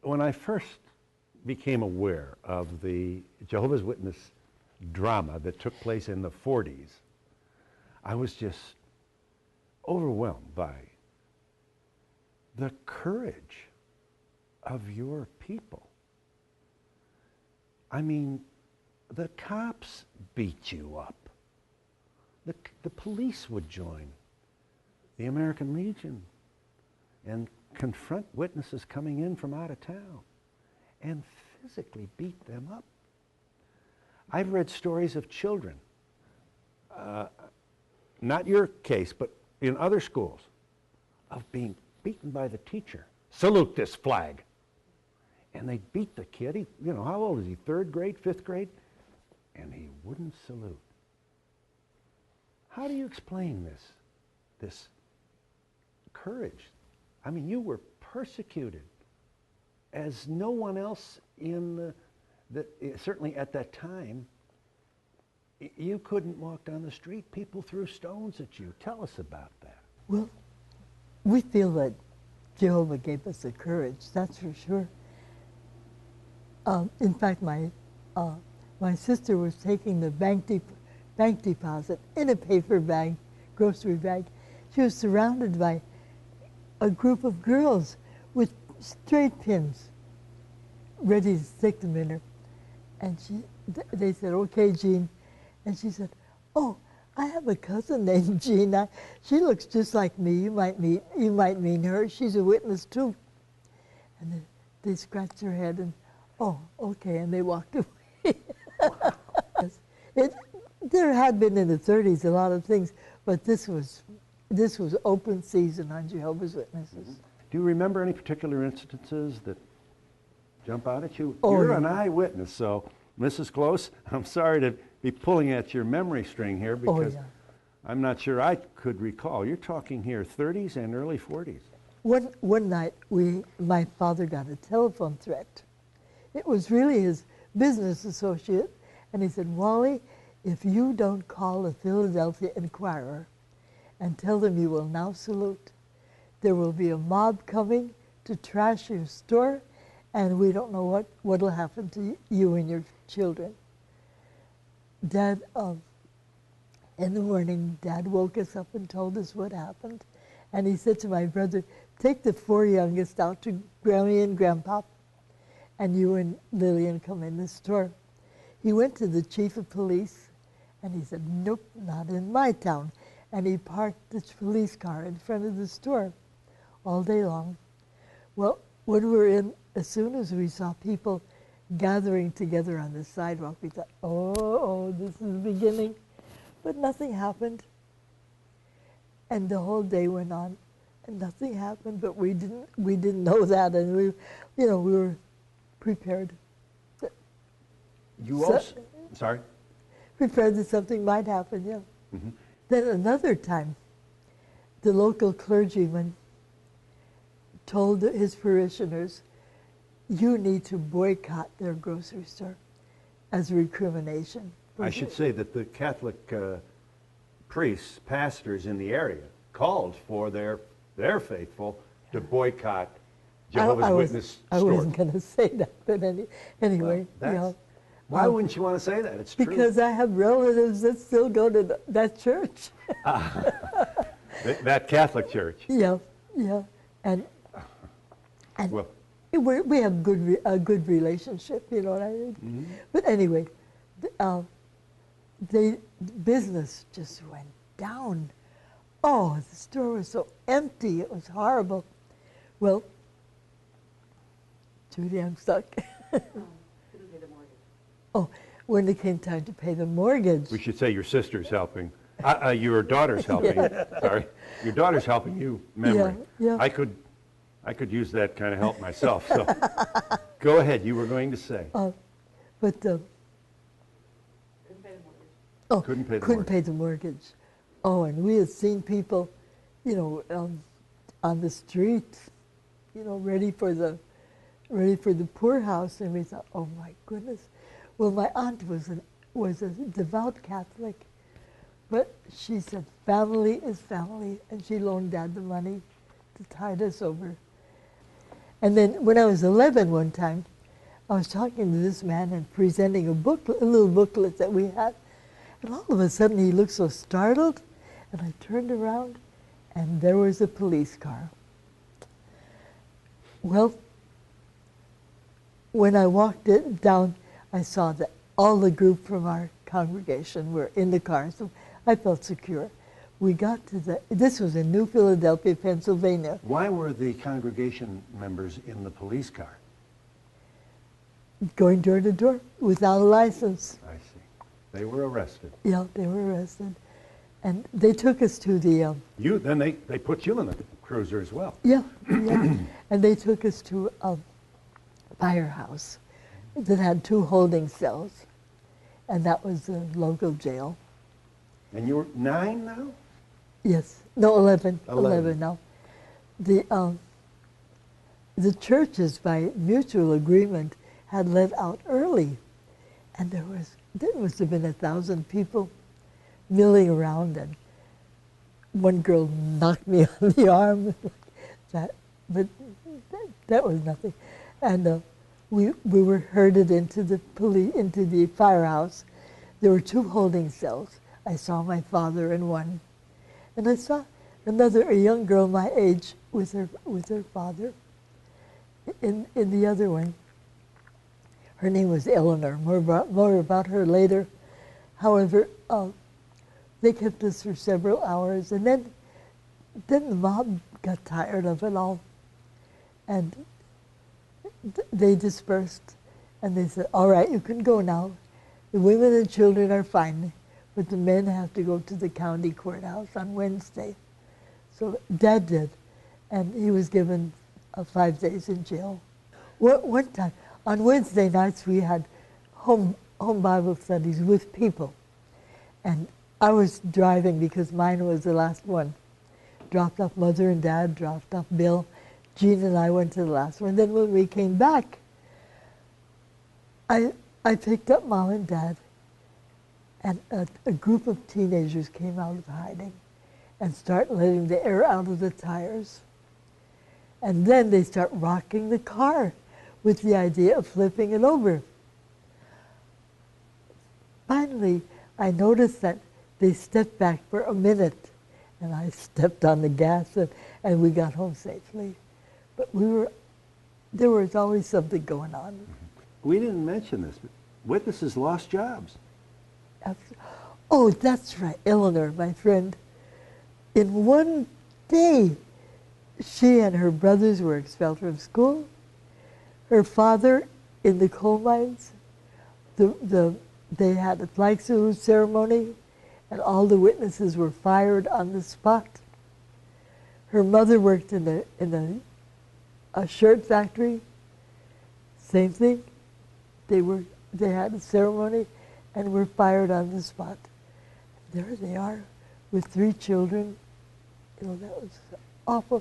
when I first became aware of the Jehovah's Witness drama that took place in the 40s, I was just overwhelmed by the courage of your people. I mean, the cops beat you up. The police would join the American Legion and confront witnesses coming in from out of town and physically beat them up. I've read stories of children, not your case, but in other schools, of being beaten by the teacher. Salute this flag. And they beat the kid. He, you know, how old is he? 3rd grade, 5th grade? And he wouldn't salute. How do you explain this courage? I mean, you were persecuted as no one else in certainly at that time. You couldn't walk down the street. People threw stones at you. Tell us about that. Well, we feel that Jehovah gave us the courage, that's for sure. In fact, my sister was taking the bank deposit in a paper bag, grocery bag. She was surrounded by a group of girls with straight pins ready to stick them in her. And they said, "Okay, Jean." And she said, "Oh, I have a cousin named Jean. She looks just like me. You might meet her. She's a witness too." And they scratched her head and, "Oh, okay," and they walked away. There had been in the 30s a lot of things, but this was open season on Jehovah's Witnesses. Mm-hmm. Do you remember any particular instances that jump out at you? Oh, You're yeah. an eyewitness, so Mrs. Klose, I'm sorry to be pulling at your memory string here because I'm not sure I could recall. You're talking here 30s and early 40s. One night, my father got a telephone threat. It was really his business associate, and he said, "Wally, if you don't call the Philadelphia Inquirer and tell them you will now salute, there will be a mob coming to trash your store, and we don't know what will happen to you and your children." Dad, in the morning, Dad woke us up and told us what happened. And he said to my brother, "Take the 4 youngest out to Grammy and Grandpop, and you and Lilian come in the store." He went to the chief of police, and he said, "Nope, not in my town." And he parked the police car in front of the store all day long. Well, when we were in, as soon as we saw people gathering together on the sidewalk, we thought, oh, this is the beginning. But nothing happened. And the whole day went on, and nothing happened, but we didn't know that, and we were prepared. Prepared that something might happen, yeah. Mm-hmm. Then another time, the local clergyman told his parishioners, "You need to boycott their grocery store," as recrimination. I should say that the Catholic priests, pastors in the area called for their faithful to boycott Jehovah's Witness stores. I wasn't going to say that, but anyway. Well, why wouldn't you want to say that? It's true. Because I have relatives that still go to that church. That Catholic church. Yeah, and well, we have a good relationship, you know what I mean? Mm-hmm. But anyway, the business just went down. Oh, the store was so empty. It was horrible. Well, Judy, I'm stuck. Oh, when it came time to pay the mortgage. We should say your sister's helping. Your daughter's helping. Yeah. Sorry. Your daughter's helping you, memory. Yeah. I could use that kind of help myself. So go ahead. You were going to say. Couldn't pay the mortgage. Oh, and we had seen people, on the street, ready for the poorhouse, and we thought, oh my goodness. Well, my aunt was a devout Catholic, but she said family is family, and she loaned Dad the money to tide us over. And then when I was 11 one time, I was talking to this man and presenting a booklet, a little booklet that we had. And all of a sudden he looked so startled, and I turned around and there was a police car. Well, when I walked it down, I saw that all the group from our congregation were in the car, so I felt secure. We got to this was in New Philadelphia, Pennsylvania. Why were the congregation members in the police car? Going door to door without a license. I see. They were arrested. Yeah, they were arrested. And they took us to the... Then they put you in the cruiser as well. Yeah, yeah. And they took us to a firehouse that had 2 holding cells. And that was the local jail. And you were 9 now? Yes. No, 11. 11 now. The churches, by mutual agreement, had let out early. And there must have been 1,000 people milling around, and one girl knocked me on the arm. But that was nothing. And we were herded into the firehouse. There were 2 holding cells. I saw my father in one, and I saw a young girl my age with her father in the other one. Her name was Eleanor. More about her later. However, they kept us for several hours, and then the mob got tired of it all, and they dispersed, and they said, "All right, you can go now. The women and children are fine, but the men have to go to the county courthouse on Wednesday." So Dad did, and he was given 5 days in jail. One time, on Wednesday nights, we had home Bible studies with people. And I was driving because mine was the last one. Dropped off Mother and Dad, dropped off Bill. Jean and I went to the last one. Then when we came back, I picked up Mom and Dad, and a group of teenagers came out of hiding and start letting the air out of the tires. And then they start rocking the car with the idea of flipping it over. Finally, I noticed that they stepped back for a minute, and I stepped on the gas, and we got home safely. But there was always something going on. We didn't mention this, but witnesses lost jobs. Oh, that's right, Eleanor, my friend. In one day, she and her brothers were expelled from school. Her father in the coal mines, they had a flag salute ceremony, and all the witnesses were fired on the spot. Her mother worked in a shirt factory. Same thing. They had a ceremony and were fired on the spot. There they are with 3 children. That was awful.